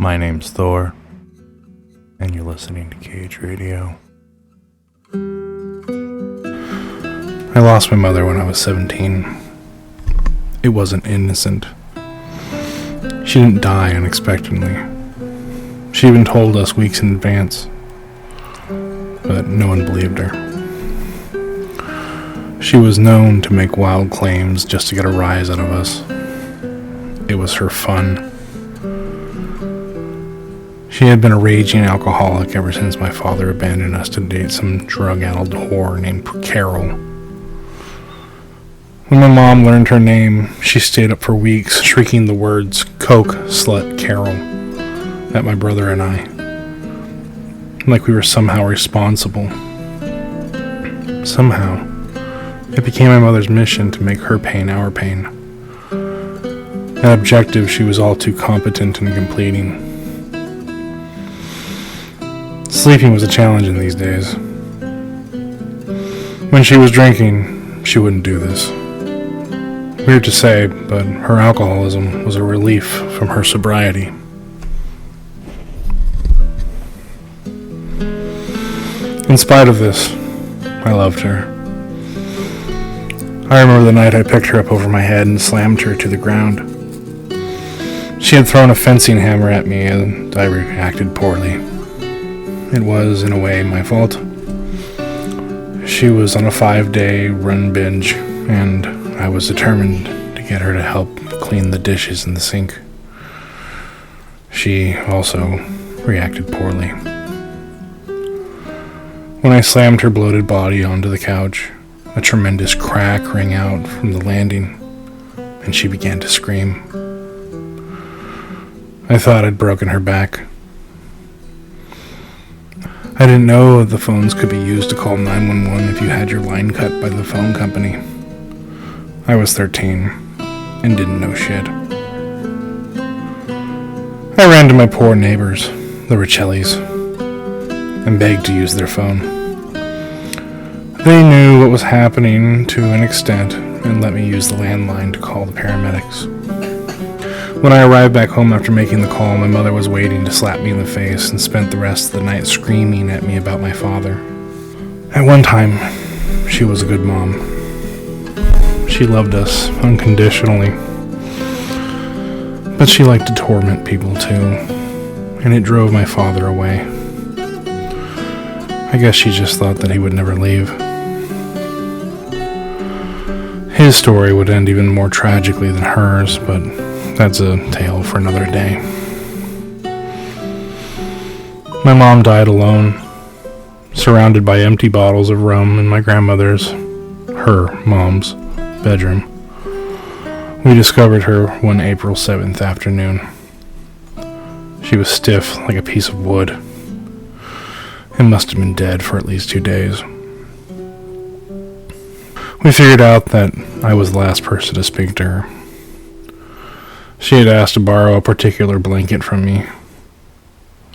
My name's Thor, and you're listening to Cage Radio. I lost my mother when I was 17. It wasn't innocent. She didn't die unexpectedly. She even told us weeks in advance, but no one believed her. She was known to make wild claims just to get a rise out of us. It was her fun. She had been a raging alcoholic ever since my father abandoned us to date some drug-addled whore named Carol. When my mom learned her name, she stayed up for weeks, shrieking the words, "Coke, slut, Carol," at my brother and I, like we were somehow responsible. Somehow, it became my mother's mission to make her pain our pain, an objective she was all too competent in completing. Sleeping was a challenge in these days. When she was drinking, she wouldn't do this. Weird to say, but her alcoholism was a relief from her sobriety. In spite of this, I loved her. I remember the night I picked her up over my head and slammed her to the ground. She had thrown a fencing hammer at me and I reacted poorly. It was, in a way, my fault. She was on a 5-day run binge, and I was determined to get her to help clean the dishes in the sink. She also reacted poorly. When I slammed her bloated body onto the couch, a tremendous crack rang out from the landing, and she began to scream. I thought I'd broken her back. I didn't know the phones could be used to call 911 if you had your line cut by the phone company. I was 13 and didn't know shit. I ran to my poor neighbors, the Richellis, and begged to use their phone. They knew what was happening to an extent and let me use the landline to call the paramedics. When I arrived back home after making the call, my mother was waiting to slap me in the face and spent the rest of the night screaming at me about my father. At one time, she was a good mom. She loved us unconditionally. But she liked to torment people too, and it drove my father away. I guess she just thought that he would never leave. His story would end even more tragically than hers, but that's a tale for another day. My mom died alone, surrounded by empty bottles of rum in my grandmother's, her mom's, bedroom. We discovered her one April 7th afternoon. She was stiff like a piece of wood and must have been dead for at least 2 days. We figured out that I was the last person to speak to her. She had asked to borrow a particular blanket from me.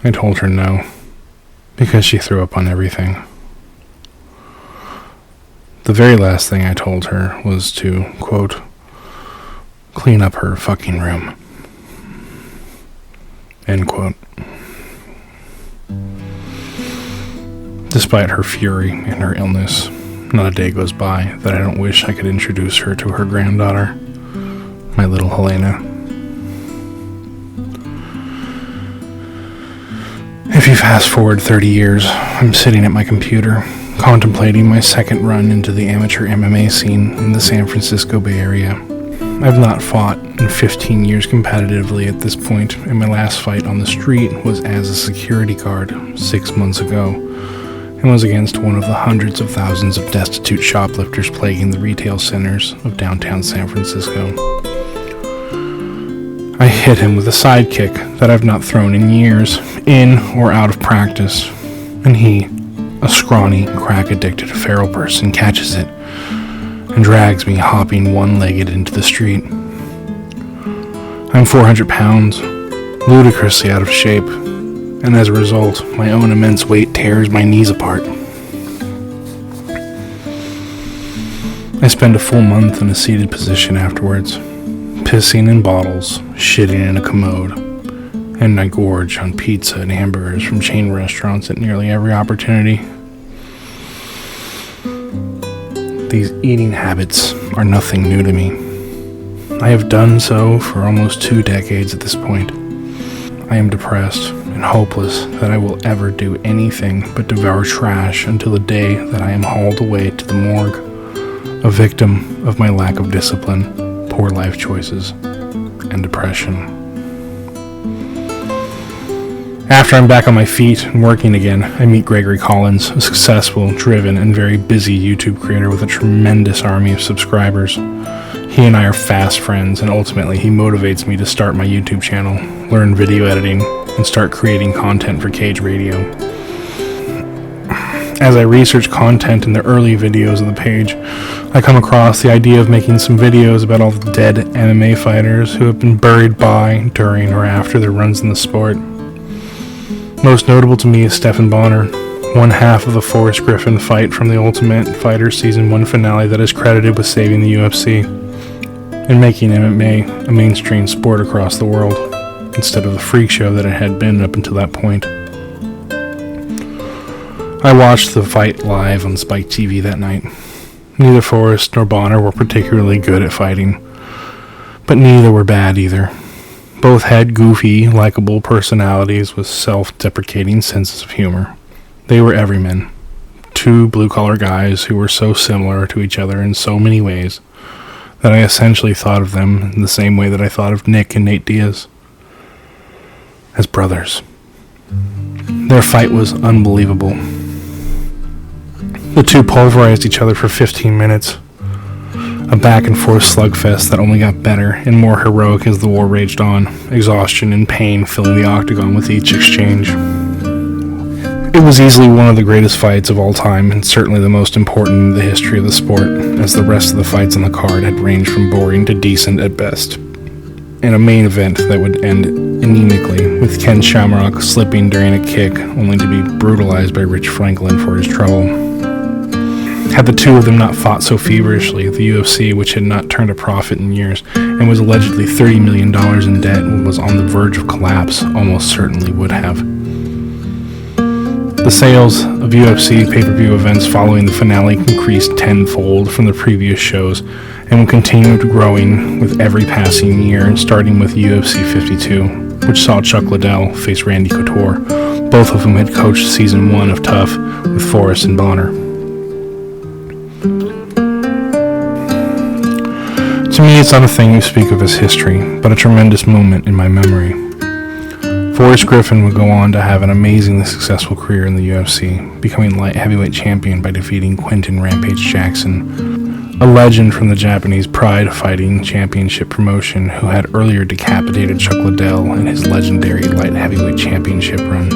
I told her no, because she threw up on everything. The very last thing I told her was to, quote, clean up her fucking room, end quote. Despite her fury and her illness, not a day goes by that I don't wish I could introduce her to her granddaughter, my little Helena. If you fast forward 30 years, I'm sitting at my computer, contemplating my second run into the amateur MMA scene in the San Francisco Bay Area. I've not fought in 15 years competitively at this point, and my last fight on the street was as a security guard 6 months ago, and was against one of the hundreds of thousands of destitute shoplifters plaguing the retail centers of downtown San Francisco. I hit him with a sidekick that I've not thrown in years, in or out of practice, and he, a scrawny, crack-addicted feral person, catches it and drags me hopping one-legged into the street. I'm 400 pounds, ludicrously out of shape, and as a result, my own immense weight tears my knees apart. I spend a full month in a seated position afterwards, pissing in bottles, shitting in a commode, and I gorge on pizza and hamburgers from chain restaurants at nearly every opportunity. These eating habits are nothing new to me. I have done so for almost 2 decades at this point. I am depressed and hopeless that I will ever do anything but devour trash until the day that I am hauled away to the morgue, a victim of my lack of discipline, poor life choices, and depression. After I'm back on my feet and working again, I meet Gregory Collins, a successful, driven, and very busy YouTube creator with a tremendous army of subscribers. He and I are fast friends, and ultimately he motivates me to start my YouTube channel, learn video editing, and start creating content for Cage Radio. As I research content in the early videos of the page, I come across the idea of making some videos about all the dead MMA fighters who have been buried by, during, or after their runs in the sport. Most notable to me is Stephan Bonnar, one half of the Forrest Griffin fight from the Ultimate Fighter Season 1 finale that is credited with saving the UFC and making MMA a mainstream sport across the world, instead of the freak show that it had been up until that point. I watched the fight live on Spike TV that night. Neither Forrest nor Bonnar were particularly good at fighting, but neither were bad either. Both had goofy, likable personalities with self-deprecating senses of humor. They were everymen. 2 blue-collar guys who were so similar to each other in so many ways that I essentially thought of them in the same way that I thought of Nick and Nate Diaz, as brothers. Their fight was unbelievable. The 2 pulverized each other for 15 minutes. A back-and-forth slugfest that only got better and more heroic as the war raged on, exhaustion and pain filling the octagon with each exchange. It was easily one of the greatest fights of all time, and certainly the most important in the history of the sport, as the rest of the fights on the card had ranged from boring to decent at best. And a main event that would end anemically, with Ken Shamrock slipping during a kick, only to be brutalized by Rich Franklin for his trouble. Had the 2 of them not fought so feverishly, the UFC, which had not turned a profit in years and was allegedly $30 million in debt and was on the verge of collapse, almost certainly would have. The sales of UFC pay-per-view events following the finale increased tenfold from the previous shows and would continue growing with every passing year, starting with UFC 52, which saw Chuck Liddell face Randy Couture, both of whom had coached Season 1 of Tough with Forrest and Bonnar. To me, it's not a thing you speak of as history, but a tremendous moment in my memory. Forrest Griffin would go on to have an amazingly successful career in the UFC, becoming light heavyweight champion by defeating Quentin Rampage Jackson, a legend from the Japanese Pride Fighting Championship promotion who had earlier decapitated Chuck Liddell in his legendary light heavyweight championship run.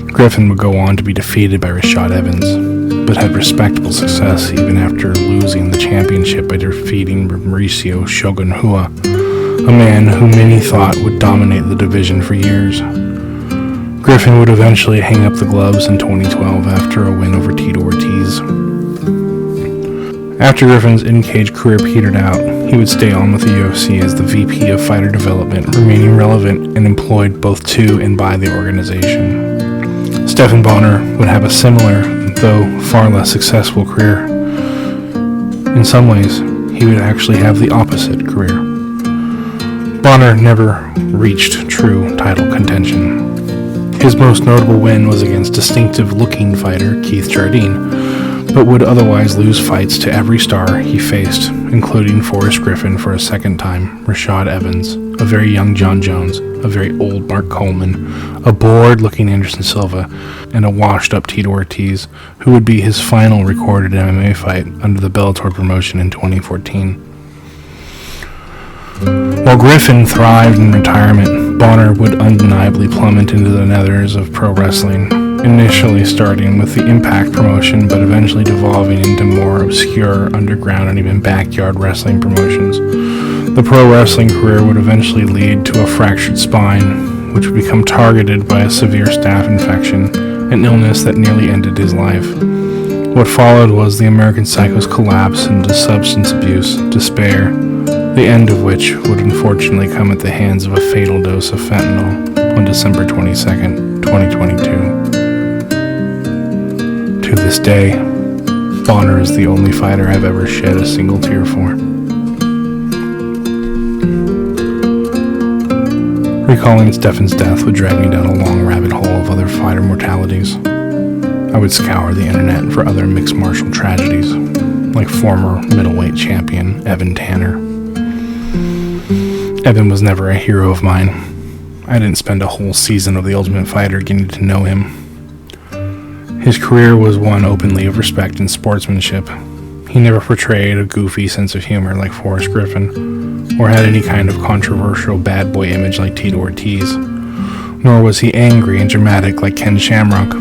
Griffin would go on to be defeated by Rashad Evans, but had respectable success even after losing the championship by defeating Mauricio Shogun Rua, a man who many thought would dominate the division for years. Griffin would eventually hang up the gloves in 2012 after a win over Tito Ortiz. After Griffin's in-cage career petered out, he would stay on with the UFC as the VP of Fighter Development, remaining relevant and employed both to and by the organization. Stephan Bonnar would have a similar, though far less successful career. In some ways, he would actually have the opposite career. Bonnar never reached true title contention. His most notable win was against distinctive-looking fighter Keith Jardine, but would otherwise lose fights to every star he faced, including Forrest Griffin for a second time, Rashad Evans, a very young John Jones, a very old Mark Coleman, a bored-looking Anderson Silva, and a washed-up Tito Ortiz, who would be his final recorded MMA fight under the Bellator promotion in 2014. While Griffin thrived in retirement, Bonnar would undeniably plummet into the nethers of pro wrestling, initially starting with the Impact promotion, but eventually devolving into more obscure, underground, and even backyard wrestling promotions. The pro wrestling career would eventually lead to a fractured spine, which would become targeted by a severe staph infection, an illness that nearly ended his life. What followed was the American Psycho's collapse into substance abuse, despair, the end of which would unfortunately come at the hands of a fatal dose of fentanyl. on December 22nd, 2022. To this day, Bonnar is the only fighter I've ever shed a single tear for. Recalling Stephan's death would drag me down a long rabbit hole of other fighter mortalities. I would scour the internet for other mixed martial tragedies, like former middleweight champion Evan Tanner. Evan was never a hero of mine. I didn't spend a whole season of The Ultimate Fighter getting to know him. His career was one openly of respect and sportsmanship. He never portrayed a goofy sense of humor like Forrest Griffin, or had any kind of controversial bad boy image like Tito Ortiz, nor was he angry and dramatic like Ken Shamrock.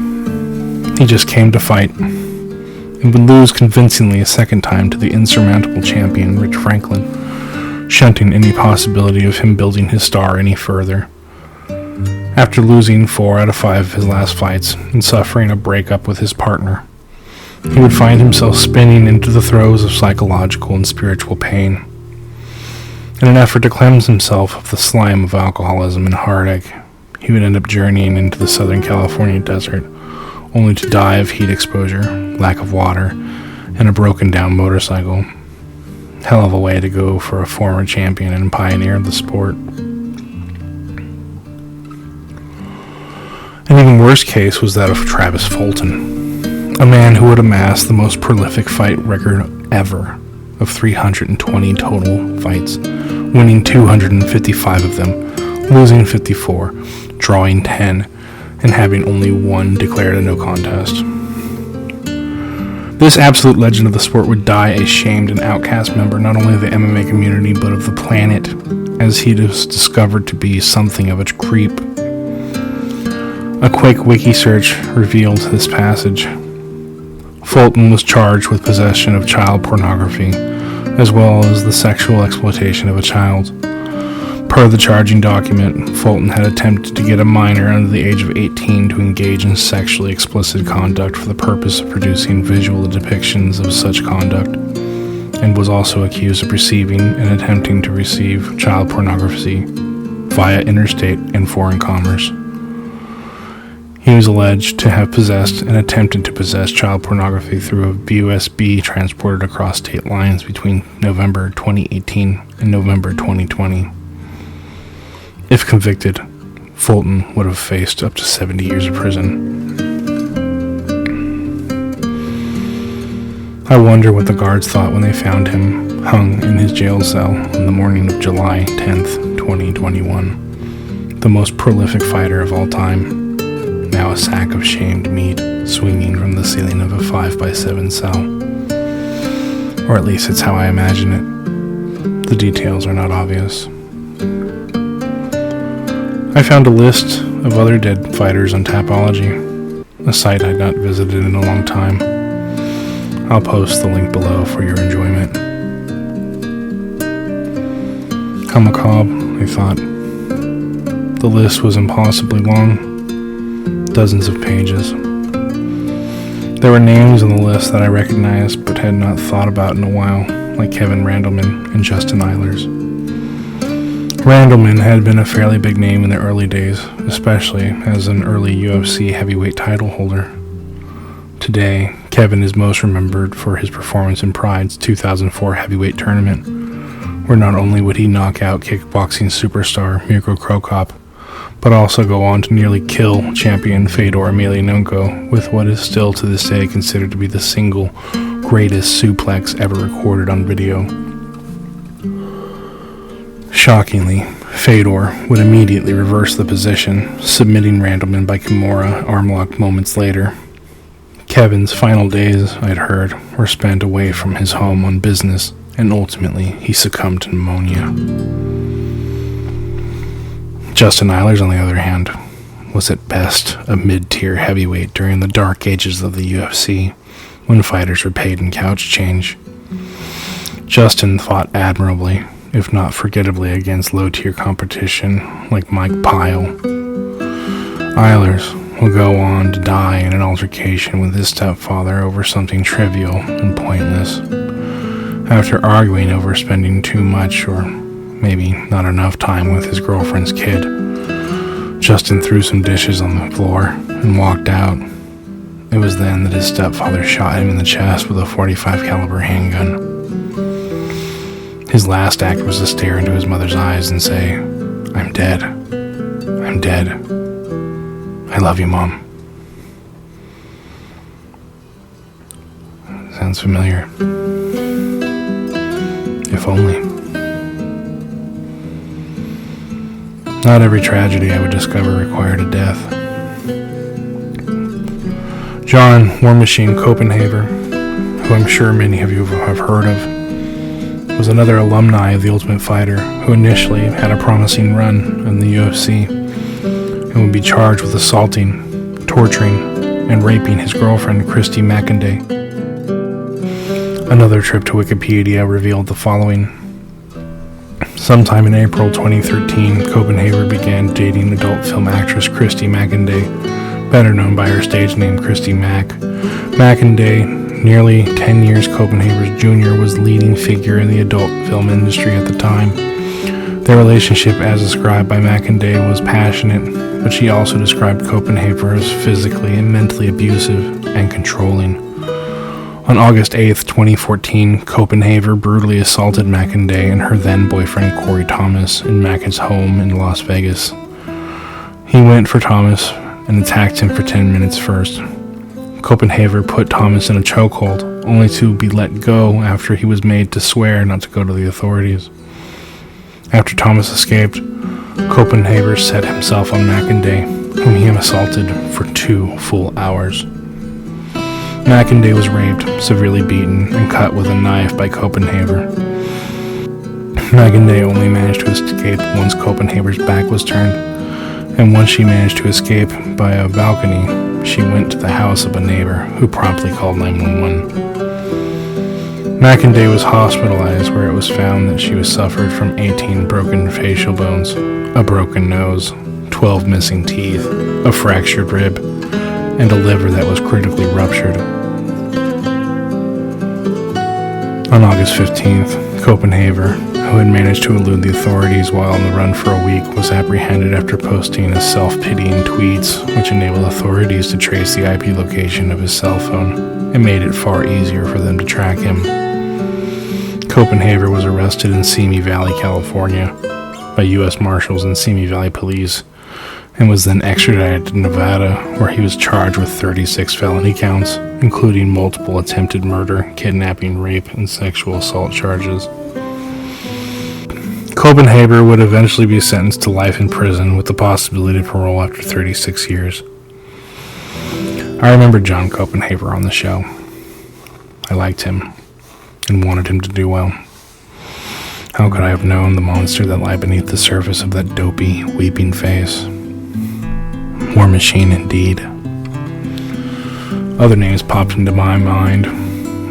He just came to fight, and would lose convincingly a second time to the insurmountable champion Rich Franklin, shunting any possibility of him building his star any further. After losing 4 out of 5 of his last fights and suffering a breakup with his partner, he would find himself spinning into the throes of psychological and spiritual pain. In an effort to cleanse himself of the slime of alcoholism and heartache, he would end up journeying into the Southern California desert, only to die of heat exposure, lack of water, and a broken down motorcycle. Hell of a way to go for a former champion and pioneer of the sport. An even worse case was that of Travis Fulton, a man who would amass the most prolific fight record ever of 320 total fights, winning 255 of them, losing 54, drawing 10, and having only 1 declared a no contest. This absolute legend of the sport would die a shamed and outcast member not only of the MMA community but of the planet, as he was discovered to be something of a creep. A quick wiki search revealed this passage. Fulton was charged with possession of child pornography, as well as the sexual exploitation of a child. Per the charging document, Fulton had attempted to get a minor under the age of 18 to engage in sexually explicit conduct for the purpose of producing visual depictions of such conduct, and was also accused of receiving and attempting to receive child pornography via interstate and foreign commerce. He was alleged to have possessed and attempted to possess child pornography through a USB transported across state lines between November 2018 and November 2020. If convicted, Fulton would have faced up to 70 years of prison. I wonder what the guards thought when they found him hung in his jail cell on the morning of July 10th, 2021. The most prolific fighter of all time, now a sack of shamed meat swinging from the ceiling of a 5x7 cell. Or at least it's how I imagine it. The details are not obvious. I found a list of other dead fighters on Tapology, a site I'd not visited in a long time. I'll post the link below for your enjoyment. How macabre, I thought. The list was impossibly long, dozens of pages. There were names on the list that I recognized but had not thought about in a while, like Kevin Randleman and Justin Eilers. Randleman had been a fairly big name in the early days, especially as an early UFC heavyweight title holder. Today, Kevin is most remembered for his performance in Pride's 2004 heavyweight tournament, where not only would he knock out kickboxing superstar Mirko Krokop, but also go on to nearly kill champion Fedor Emelianenko with what is still to this day considered to be the single greatest suplex ever recorded on video. Shockingly, Fedor would immediately reverse the position, submitting Randleman by Kimura armlock moments later. Kevin's final days, I'd heard, were spent away from his home on business, and ultimately he succumbed to pneumonia. Justin Eilers, on the other hand, was at best a mid-tier heavyweight during the dark ages of the UFC, when fighters were paid in couch change. Justin fought admirably, if not forgettably, against low-tier competition like Mike Pyle. Eilers will go on to die in an altercation with his stepfather over something trivial and pointless. After arguing over spending too much or maybe not enough time with his girlfriend's kid, Justin threw some dishes on the floor and walked out. It was then that his stepfather shot him in the chest with a .45 caliber handgun. His last act was to stare into his mother's eyes and say, "I'm dead. I'm dead. I love you, Mom." Sounds familiar. If only. Not every tragedy I would discover required a death. John War Machine Copenhaver, who I'm sure many of you have heard of, was another alumni of The Ultimate Fighter who initially had a promising run in the UFC and would be charged with assaulting, torturing, and raping his girlfriend Christy McInday. Another trip to Wikipedia revealed the following. Sometime in April 2013, Copenhaver began dating adult film actress Christy McInday, better known by her stage name Christy Mack. McInday, nearly 10 years Copenhaver's junior, was leading figure in the adult film industry at the time. Their relationship, as described by McInday, was passionate, but she also described Copenhaver as physically and mentally abusive and controlling. On August 8th, 2014, Copenhaver brutally assaulted McInday and her then-boyfriend Corey Thomas in Mackin's home in Las Vegas. He went for Thomas and attacked him for 10 minutes first. Copenhaver put Thomas in a chokehold, only to be let go after he was made to swear not to go to the authorities. After Thomas escaped, Copenhaver set himself on McInday, whom he assaulted for 2 full hours. McInday was raped, severely beaten, and cut with a knife by Copenhaver. McInday only managed to escape once Copenhaver's back was turned, and once she managed to escape by a balcony, she went to the house of a neighbor who promptly called 911. McInday was hospitalized, where it was found that she was suffered from 18 broken facial bones, a broken nose, 12 missing teeth, a fractured rib, and a liver that was critically ruptured. On August 15th, Copenhaver, who had managed to elude the authorities while on the run for a week, was apprehended after posting his self-pitying tweets, which enabled authorities to trace the IP location of his cell phone and made it far easier for them to track him. Copenhaver was arrested in Simi Valley, California, by U.S. Marshals and Simi Valley Police, and was then extradited to Nevada, where he was charged with 36 felony counts, including multiple attempted murder, kidnapping, rape, and sexual assault charges. Copenhaver would eventually be sentenced to life in prison with the possibility of parole after 36 years. I remember John Copenhaver on the show. I liked him and wanted him to do well. How could I have known the monster that lay beneath the surface of that dopey, weeping face? War Machine, indeed. Other names popped into my mind,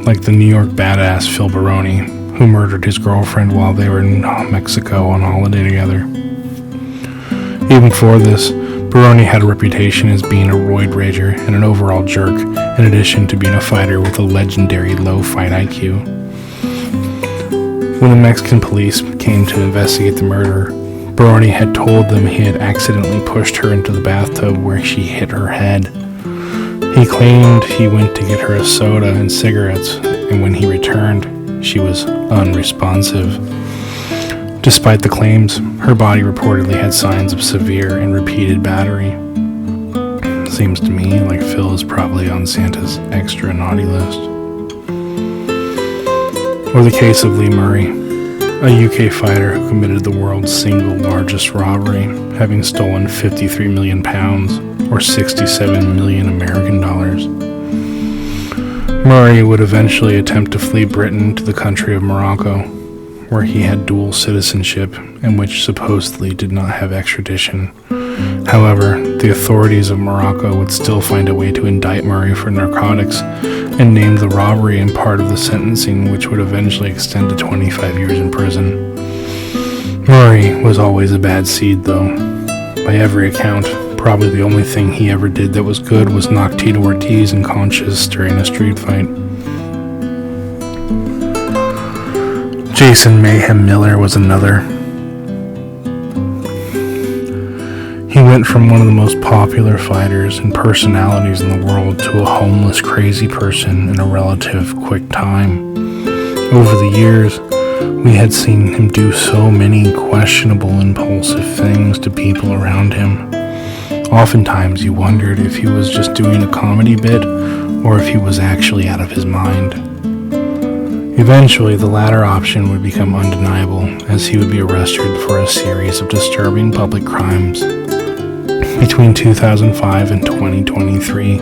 like the New York badass Phil Baroni, who murdered his girlfriend while they were in Mexico on holiday together. Even before this, Baroni had a reputation as being a roid rager and an overall jerk, in addition to being a fighter with a legendary low fight IQ. When the Mexican police came to investigate the murder, Baroni had told them he had accidentally pushed her into the bathtub where she hit her head. He claimed he went to get her a soda and cigarettes, and when he returned, she was unresponsive. Despite the claims, her body reportedly had signs of severe and repeated battery. Seems to me like Phil is probably on Santa's extra naughty list. Or the case of Lee Murray, a UK fighter who committed the world's single largest robbery, having stolen £53 million, or 67 million American dollars. Murray would eventually attempt to flee Britain to the country of Morocco, where he had dual citizenship and which supposedly did not have extradition. However, the authorities of Morocco would still find a way to indict Murray for narcotics and name the robbery in part of the sentencing, which would eventually extend to 25 years in prison. Murray was always a bad seed, though. By every account, probably the only thing he ever did that was good was knock Tito Ortiz unconscious during a street fight. Jason Mayhem Miller was another. He He went from one of the most popular fighters and personalities in the world to a homeless, crazy person in a relative quick time. Over the years, we had seen him do so many questionable, impulsive things to people around him. Oftentimes you wondered if he was just doing a comedy bit or if he was actually out of his mind. Eventually, the latter option would become undeniable, as he would be arrested for a series of disturbing public crimes. Between 2005 and 2023,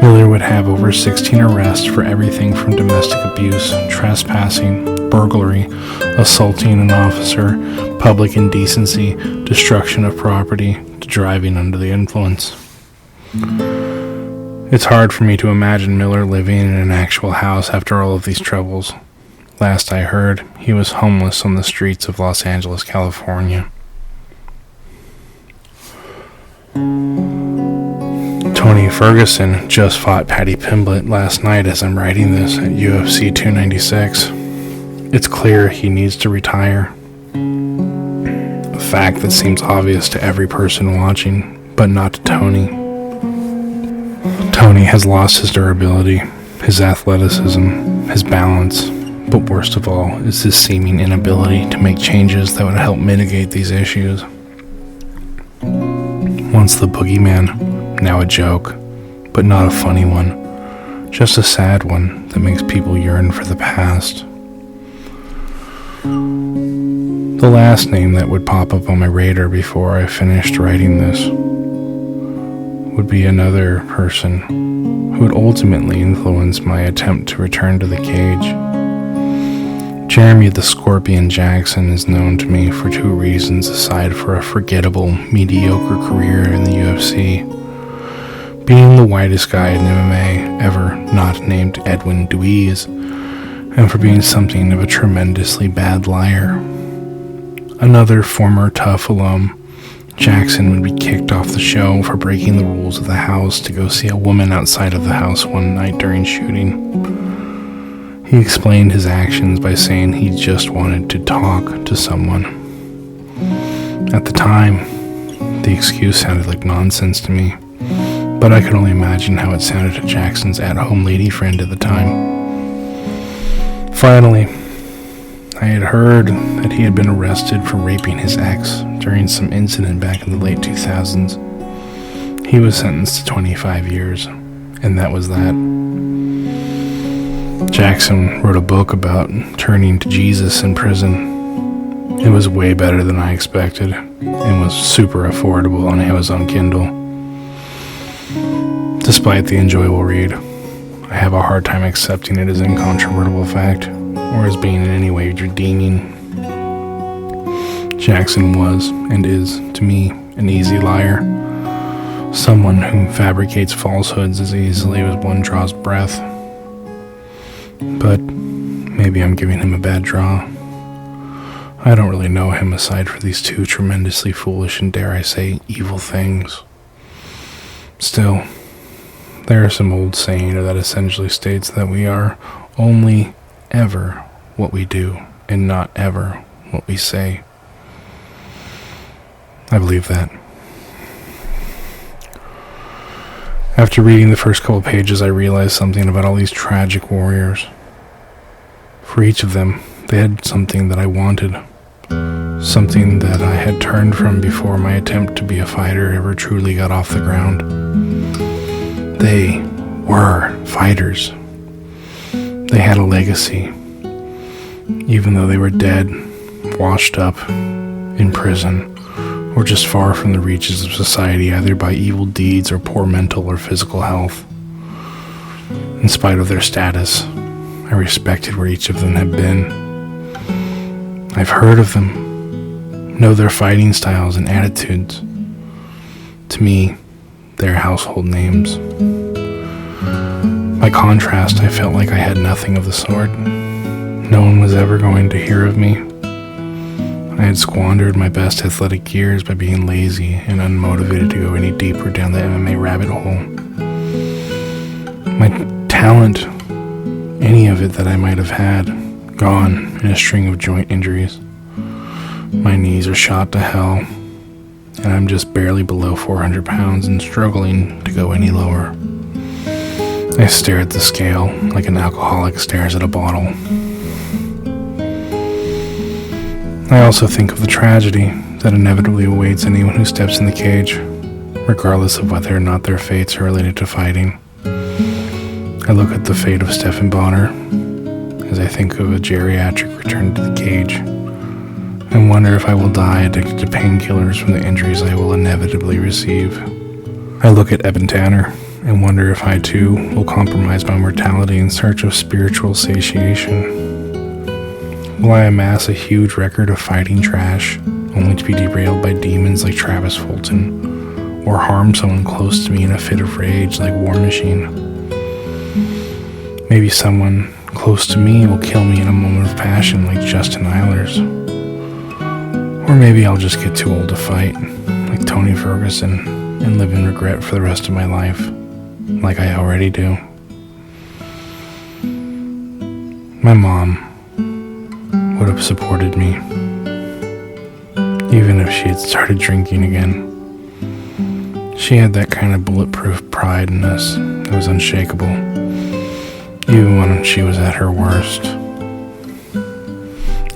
Miller would have over 16 arrests for everything from domestic abuse, trespassing, burglary, assaulting an officer, public indecency, destruction of property, to driving under the influence. It's hard for me to imagine Miller living in an actual house after all of these troubles. Last I heard, he was homeless on the streets of Los Angeles, California. Tony Ferguson just fought Paddy Pimblett last night as I'm writing this at UFC 296. It's clear he needs to retire. A fact that seems obvious to every person watching, but not to Tony. Tony has lost his durability, his athleticism, his balance, but worst of all is his seeming inability to make changes that would help mitigate these issues. Once the boogeyman, now a joke, but not a funny one, just a sad one that makes people yearn for the past. The last name that would pop up on my radar before I finished writing this would be another person who would ultimately influence my attempt to return to the cage. Jeremy the Scorpion Jackson is known to me for two reasons aside for a forgettable, mediocre career in the UFC. Being the whitest guy in MMA ever not named Edwin Duiz, and for being something of a tremendously bad liar. Another former Tough alum, Jackson would be kicked off the show for breaking the rules of the house to go see a woman outside of the house one night during shooting. He explained his actions by saying he just wanted to talk to someone. At the time, the excuse sounded like nonsense to me, but I could only imagine how it sounded to Jackson's at-home lady friend at the time. Finally, I had heard that he had been arrested for raping his ex during some incident back in the late 2000s. He was sentenced to 25 years, and that was that. Jackson wrote a book about turning to Jesus in prison. It was way better than I expected, and was super affordable on Amazon Kindle. Despite the enjoyable read, I have a hard time accepting it as incontrovertible fact, or as being in any way redeeming. Jackson was, and is, to me, an easy liar. Someone who fabricates falsehoods as easily as one draws breath. But maybe I'm giving him a bad draw. I don't really know him aside for these two tremendously foolish and, dare I say, evil things. Still, there is some old saying that essentially states that we are only ever what we do and not ever what we say. I believe that. After reading the first couple pages, I realized something about all these tragic warriors. For each of them, they had something that I wanted, something that I had turned from before my attempt to be a fighter ever truly got off the ground. They were fighters. They had a legacy, even though they were dead, washed up, in prison, or just far from the reaches of society, either by evil deeds or poor mental or physical health. In spite of their status, I respected where each of them had been. I've heard of them, know their fighting styles and attitudes. To me, they're household names. By contrast, I felt like I had nothing of the sort. No one was ever going to hear of me. I had squandered my best athletic years by being lazy and unmotivated to go any deeper down the MMA rabbit hole. My talent, any of it that I might have had, gone in a string of joint injuries. My knees are shot to hell, and I'm just barely below 400 pounds and struggling to go any lower. I stare at the scale like an alcoholic stares at a bottle. I also think of the tragedy that inevitably awaits anyone who steps in the cage, regardless of whether or not their fates are related to fighting. I look at the fate of Stephan Bonnar as I think of a geriatric return to the cage and wonder if I will die addicted to painkillers from the injuries I will inevitably receive. I look at Evan Tanner and wonder if I too will compromise my mortality in search of spiritual satiation. Will I amass a huge record of fighting trash only to be derailed by demons like Travis Fulton, or harm someone close to me in a fit of rage like War Machine? Maybe someone close to me will kill me in a moment of passion like Justin Eilers. Or maybe I'll just get too old to fight, like Tony Ferguson, and live in regret for the rest of my life, like I already do. My mom would have supported me, even if she had started drinking again. She had that kind of bulletproof pride in us that was unshakable, even when she was at her worst.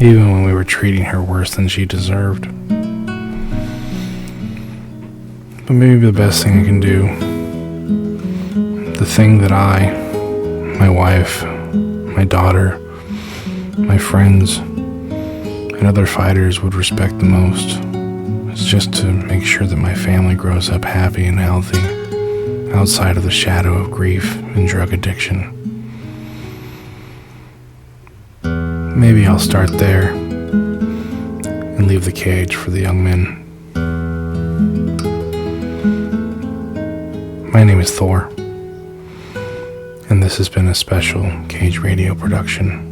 Even when we were treating her worse than she deserved. But maybe the best thing I can do, the thing that I, my wife, my daughter, my friends, and other fighters would respect the most, is just to make sure that my family grows up happy and healthy, outside of the shadow of grief and drug addiction. Maybe I'll start there and leave the cage for the young men. My name is Thor, and this has been a special Cage Radio production.